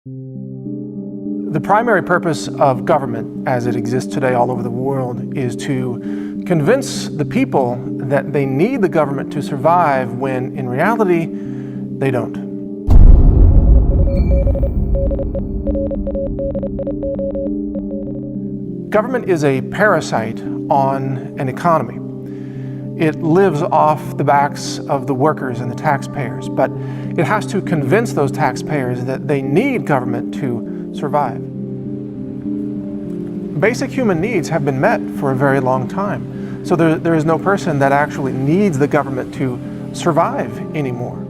The primary purpose of government, as it exists today all over the world, is to convince the people that they need the government to survive when, in reality, they don't. Government is a parasite on an economy. It lives off the backs of the workers and the taxpayers, but it has to convince those taxpayers that they need government to survive. Basic human needs have been met for a very long time, so there is no person that actually needs the government to survive anymore.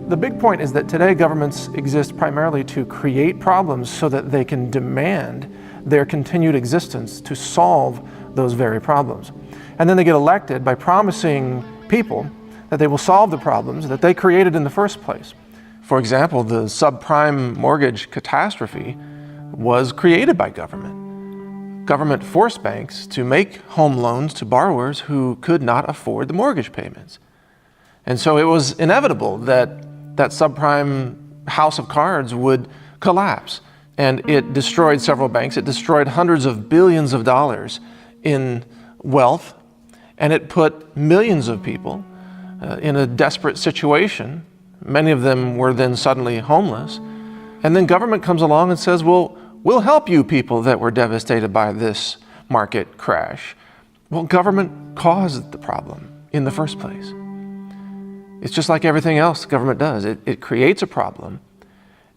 The big point is that today governments exist primarily to create problems so that they can demand their continued existence to solve those very problems. And then they get elected by promising people that they will solve the problems that they created in the first place. For example, the subprime mortgage catastrophe was created by government. Government forced banks to make home loans to borrowers who could not afford the mortgage payments. And so it was inevitable that that subprime house of cards would collapse. And it destroyed several banks. It destroyed hundreds of billions of dollars in wealth. And it put millions of people in a desperate situation. Many of them were then suddenly homeless. And then government comes along and says, well, we'll help you people that were devastated by this market crash. Well, government caused the problem in the first place. It's just like everything else government does. It creates a problem.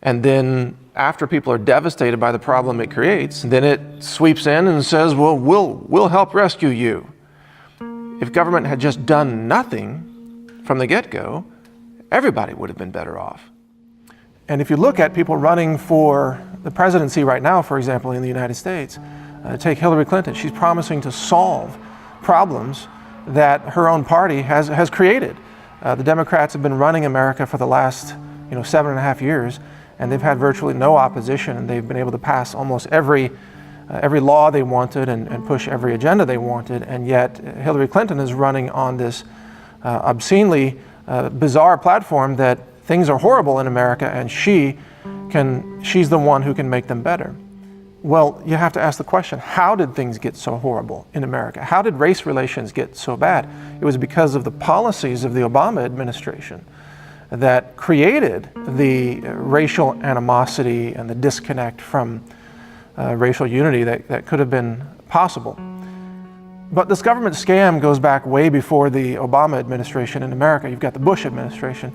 And then after people are devastated by the problem it creates, then it sweeps in and says, well, we'll help rescue you. If government had just done nothing from the get-go, everybody would have been better off. And if you look at people running for the presidency right now, for example, in the United States, take Hillary Clinton. She's promising to solve problems that her own party has created. The Democrats have been running America for the last 7.5 years, and they've had virtually no opposition, and they've been able to pass almost every law they wanted and push every agenda they wanted, and yet Hillary Clinton is running on this obscenely bizarre platform that things are horrible in America and she's the one who can make them better. Well, you have to ask the question, how did things get so horrible in America? How did race relations get so bad? It was because of the policies of the Obama administration that created the racial animosity and the disconnect from racial unity that could have been possible. But this government scam goes back way before the Obama administration in America. You've got the Bush administration.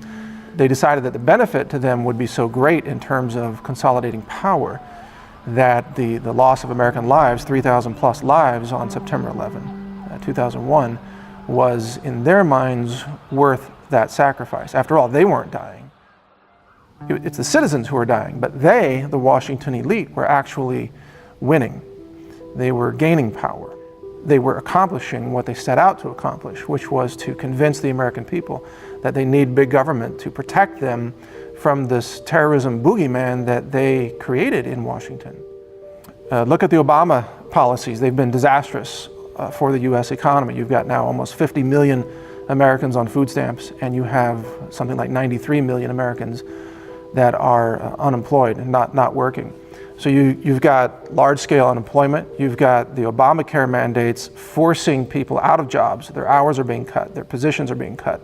They decided that the benefit to them would be so great in terms of consolidating power that the loss of American lives, 3,000 plus lives on September 11, 2001, was in their minds worth that sacrifice. After all, they weren't dying. It's the citizens who were dying, but they, the Washington elite, were actually winning. They were gaining power. They were accomplishing what they set out to accomplish, which was to convince the American people that they need big government to protect them from this terrorism boogeyman that they created in Washington. Look at the Obama policies. They've been disastrous for the U.S. economy. You've got now almost 50 million Americans on food stamps, and you have something like 93 million Americans that are unemployed and not working. So you've got large-scale unemployment. You've got the Obamacare mandates forcing people out of jobs. Their hours are being cut. Their positions are being cut.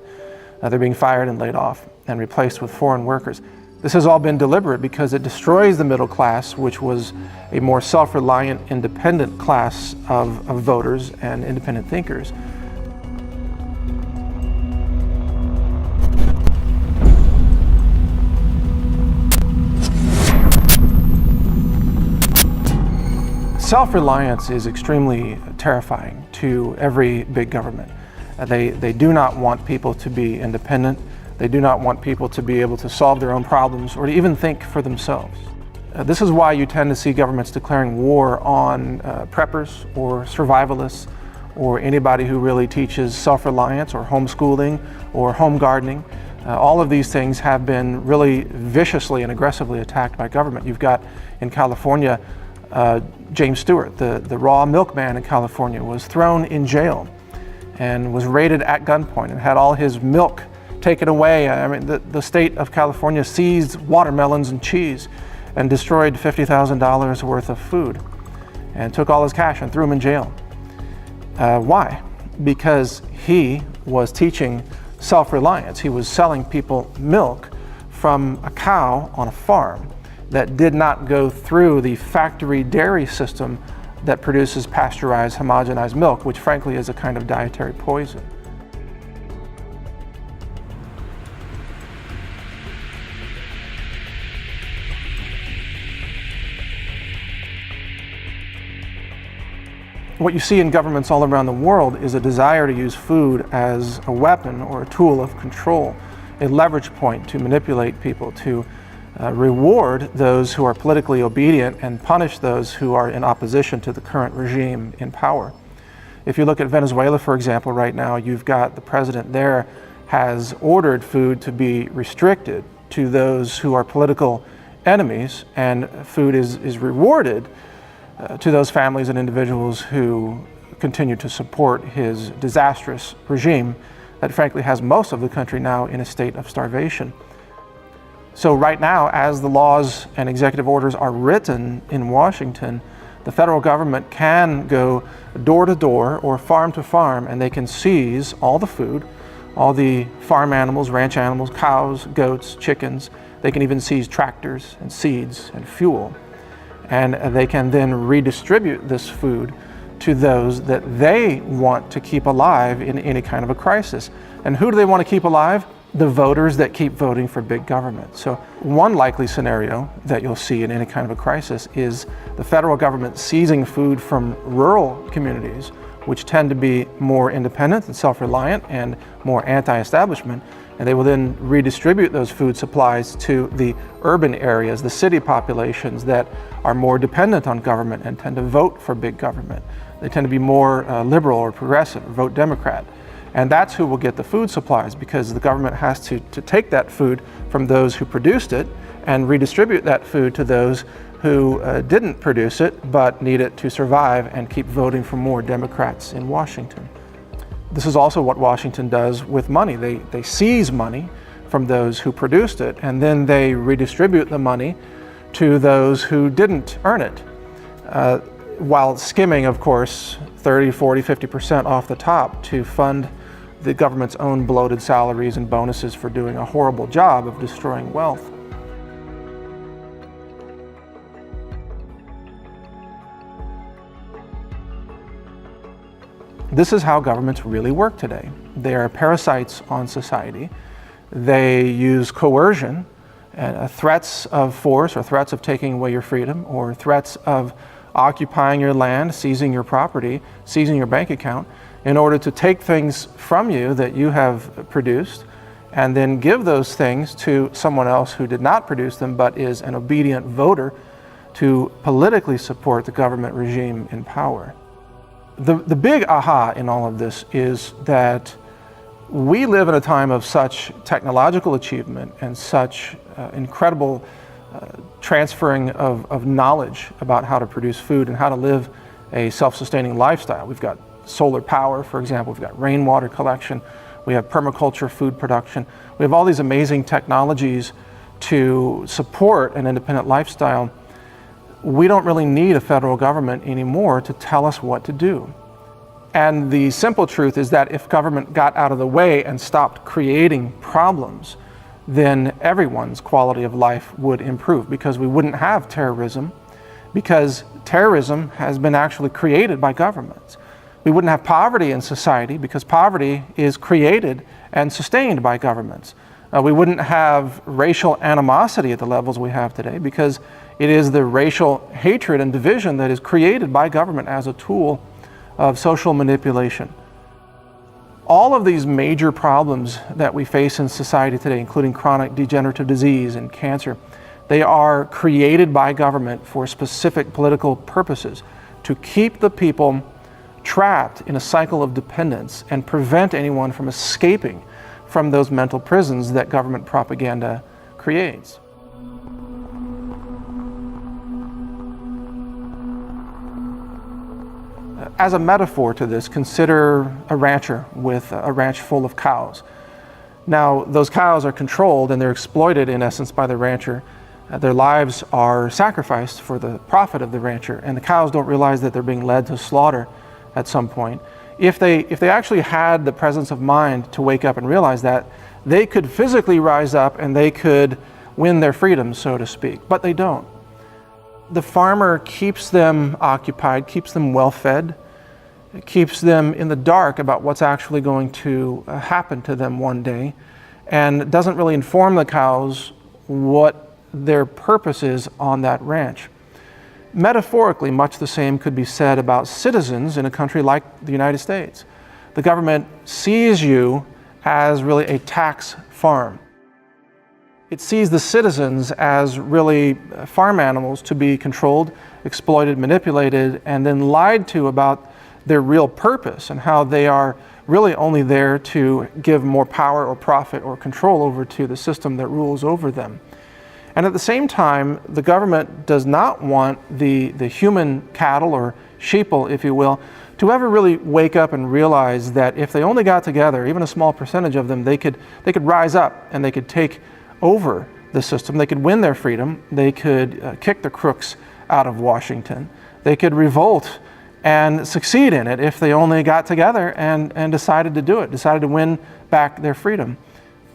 They're being fired and laid off and replaced with foreign workers. This has all been deliberate because it destroys the middle class, which was a more self-reliant, independent class of voters and independent thinkers. Self-reliance is extremely terrifying to every big government. They do not want people to be independent. They do not want people to be able to solve their own problems or to even think for themselves. This is why you tend to see governments declaring war on preppers or survivalists or anybody who really teaches self-reliance or homeschooling or home gardening. All of these things have been really viciously and aggressively attacked by government. You've got in California, James Stewart, the raw milkman in California, was thrown in jail and was raided at gunpoint and had all his milk taken away. I mean, the state of California seized watermelons and cheese and destroyed $50,000 worth of food and took all his cash and threw him in jail. Why? Because he was teaching self-reliance. He was selling people milk from a cow on a farm that did not go through the factory dairy system that produces pasteurized, homogenized milk, which frankly is a kind of dietary poison. What you see in governments all around the world is a desire to use food as a weapon or a tool of control, a leverage point to manipulate people, to reward those who are politically obedient and punish those who are in opposition to the current regime in power. If you look at Venezuela, for example, right now, you've got the president there has ordered food to be restricted to those who are political enemies, and food is rewarded to those families and individuals who continue to support his disastrous regime that frankly has most of the country now in a state of starvation. So right now, as the laws and executive orders are written in Washington, the federal government can go door to door or farm to farm, and they can seize all the food, all the farm animals, ranch animals, cows, goats, chickens. They can even seize tractors and seeds and fuel. And they can then redistribute this food to those that they want to keep alive in any kind of a crisis. And who do they want to keep alive? The voters that keep voting for big government. So one likely scenario that you'll see in any kind of a crisis is the federal government seizing food from rural communities, which tend to be more independent and self-reliant and more anti-establishment, and they will then redistribute those food supplies to the urban areas, the city populations that are more dependent on government and tend to vote for big government. They tend to be more liberal or progressive, or vote Democrat. And that's who will get the food supplies, because the government has to take that food from those who produced it and redistribute that food to those who didn't produce it but need it to survive and keep voting for more Democrats in Washington. This is also what Washington does with money. They seize money from those who produced it, and then they redistribute the money to those who didn't earn it, while skimming, of course, 30, 40, 50% off the top to fund the government's own bloated salaries and bonuses for doing a horrible job of destroying wealth. This is how governments really work today. They are parasites on society. They use coercion, threats of force or threats of taking away your freedom or threats of occupying your land, seizing your property, seizing your bank account in order to take things from you that you have produced and then give those things to someone else who did not produce them but is an obedient voter to politically support the government regime in power. The big aha in all of this is that we live in a time of such technological achievement and such incredible transferring of knowledge about how to produce food and how to live a self-sustaining lifestyle. We've got solar power, for example, we've got rainwater collection, we have permaculture food production, we have all these amazing technologies to support an independent lifestyle. We don't really need a federal government anymore to tell us what to do. And the simple truth is that if government got out of the way and stopped creating problems, then everyone's quality of life would improve, because we wouldn't have terrorism, because terrorism has been actually created by governments. We wouldn't have poverty in society, because poverty is created and sustained by governments. We wouldn't have racial animosity at the levels we have today, because it is the racial hatred and division that is created by government as a tool of social manipulation. All of these major problems that we face in society today, including chronic degenerative disease and cancer, they are created by government for specific political purposes, to keep the people trapped in a cycle of dependence and prevent anyone from escaping from those mental prisons that government propaganda creates. As a metaphor to this, consider a rancher with a ranch full of cows. Now, those cows are controlled and they're exploited in essence by the rancher Their lives are sacrificed for the profit of the rancher, and the cows don't realize that they're being led to slaughter at some point. If they actually had the presence of mind to wake up and realize that, they could physically rise up and they could win their freedom, so to speak, but they don't. The farmer keeps them occupied, keeps them well fed, keeps them in the dark about what's actually going to happen to them one day, and doesn't really inform the cows what their purpose is on that ranch. Metaphorically, much the same could be said about citizens in a country like the United States. The government sees you as really a tax farm. It sees the citizens as really farm animals to be controlled, exploited, manipulated, and then lied to about their real purpose and how they are really only there to give more power or profit or control over to the system that rules over them. And at the same time, the government does not want the human cattle or sheeple, if you will, to ever really wake up and realize that if they only got together, even a small percentage of them, they could rise up and they could take over the system. They could win their freedom. They could kick the crooks out of Washington. They could revolt and succeed in it if they only got together and decided to do it, decided to win back their freedom.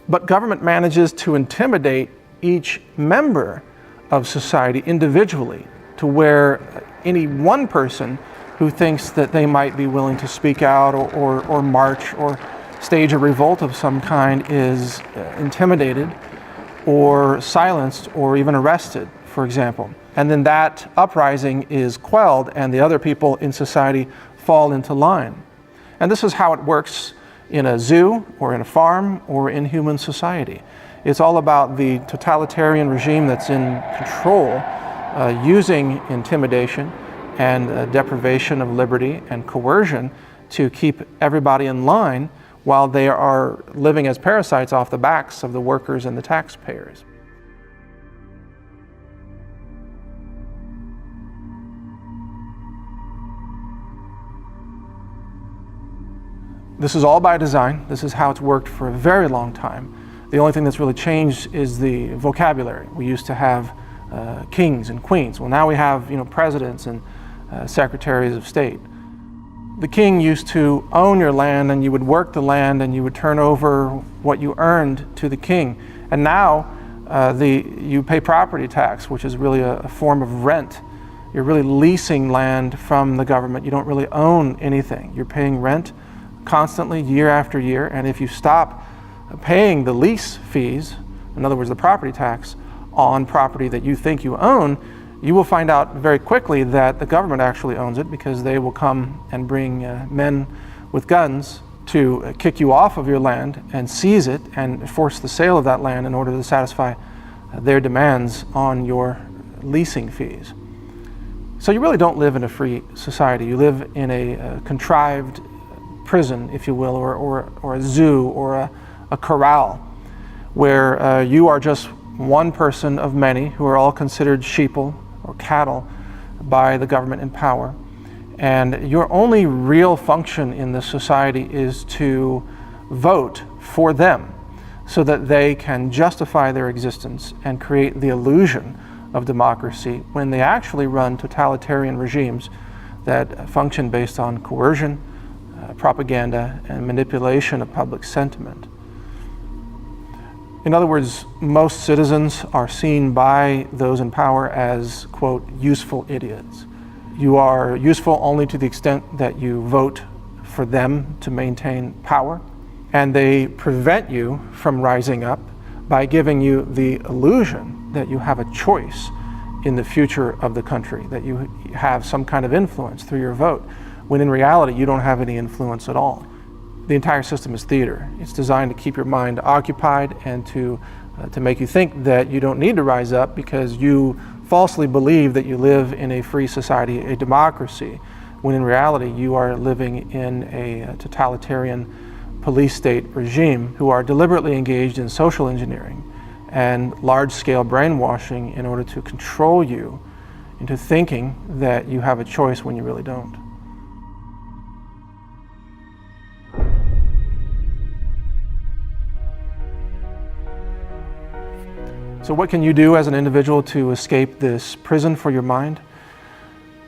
But government manages to intimidate each member of society individually, to where any one person who thinks that they might be willing to speak out or march or stage a revolt of some kind is intimidated or silenced or even arrested, for example. And then that uprising is quelled and the other people in society fall into line. And this is how it works in a zoo or in a farm or in human society. It's all about the totalitarian regime that's in control, using intimidation and deprivation of liberty and coercion to keep everybody in line while they are living as parasites off the backs of the workers and the taxpayers. This is all by design. This is how it's worked for a very long time. The only thing that's really changed is the vocabulary. We used to have kings and queens. Well, now we have presidents and secretaries of state. The king used to own your land, and you would work the land and you would turn over what you earned to the king. And now you pay property tax, which is really a form of rent. You're really leasing land from the government. You don't really own anything. You're paying rent constantly, year after year, and if you stop paying the lease fees, in other words, the property tax, on property that you think you own, you will find out very quickly that the government actually owns it, because they will come and bring men with guns to kick you off of your land and seize it and force the sale of that land in order to satisfy their demands on your leasing fees. So you really don't live in a free society. You live in a contrived prison, if you will, or a zoo or a corral, where you are just one person of many who are all considered sheeple or cattle by the government in power. And your only real function in this society is to vote for them so that they can justify their existence and create the illusion of democracy when they actually run totalitarian regimes that function based on coercion, propaganda, and manipulation of public sentiment. In other words, most citizens are seen by those in power as, quote, useful idiots. You are useful only to the extent that you vote for them to maintain power, and they prevent you from rising up by giving you the illusion that you have a choice in the future of the country, that you have some kind of influence through your vote, when in reality you don't have any influence at all. The entire system is theater. It's designed to keep your mind occupied and to make you think that you don't need to rise up because you falsely believe that you live in a free society, a democracy, when in reality you are living in a totalitarian police state regime who are deliberately engaged in social engineering and large-scale brainwashing in order to control you into thinking that you have a choice when you really don't. So what can you do as an individual to escape this prison for your mind?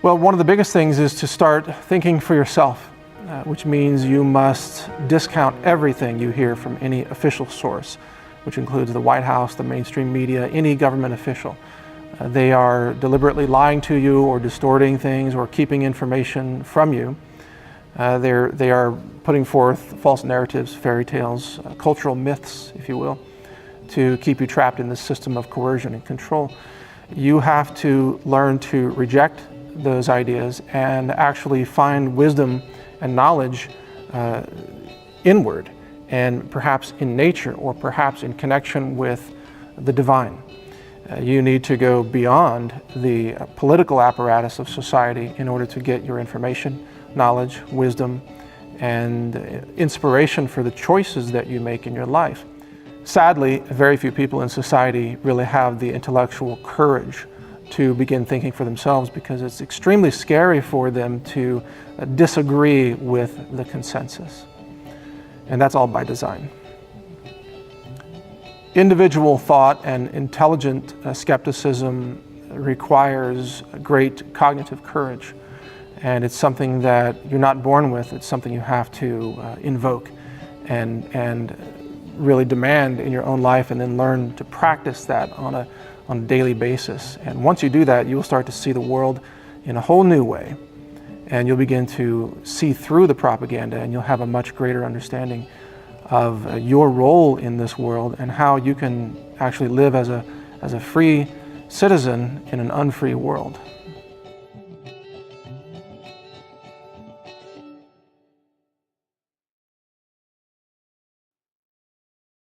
Well, one of the biggest things is to start thinking for yourself, which means you must discount everything you hear from any official source, which includes the White House, the mainstream media, any government official. They are deliberately lying to you or distorting things or keeping information from you. They are putting forth false narratives, fairy tales, cultural myths, if you will, to keep you trapped in this system of coercion and control. You have to learn to reject those ideas and actually find wisdom and knowledge inward, and perhaps in nature, or perhaps in connection with the divine. You need to go beyond the political apparatus of society in order to get your information, knowledge, wisdom, and inspiration for the choices that you make in your life. Sadly, very few people in society really have the intellectual courage to begin thinking for themselves, because it's extremely scary for them to disagree with the consensus. And that's all by design. Individual thought and intelligent skepticism requires great cognitive courage. And it's something that you're not born with. It's something you have to invoke and really demand in your own life, and then learn to practice that on a daily basis. And once you do that, you'll start to see the world in a whole new way. And you'll begin to see through the propaganda, and you'll have a much greater understanding of your role in this world and how you can actually live as a free citizen in an unfree world.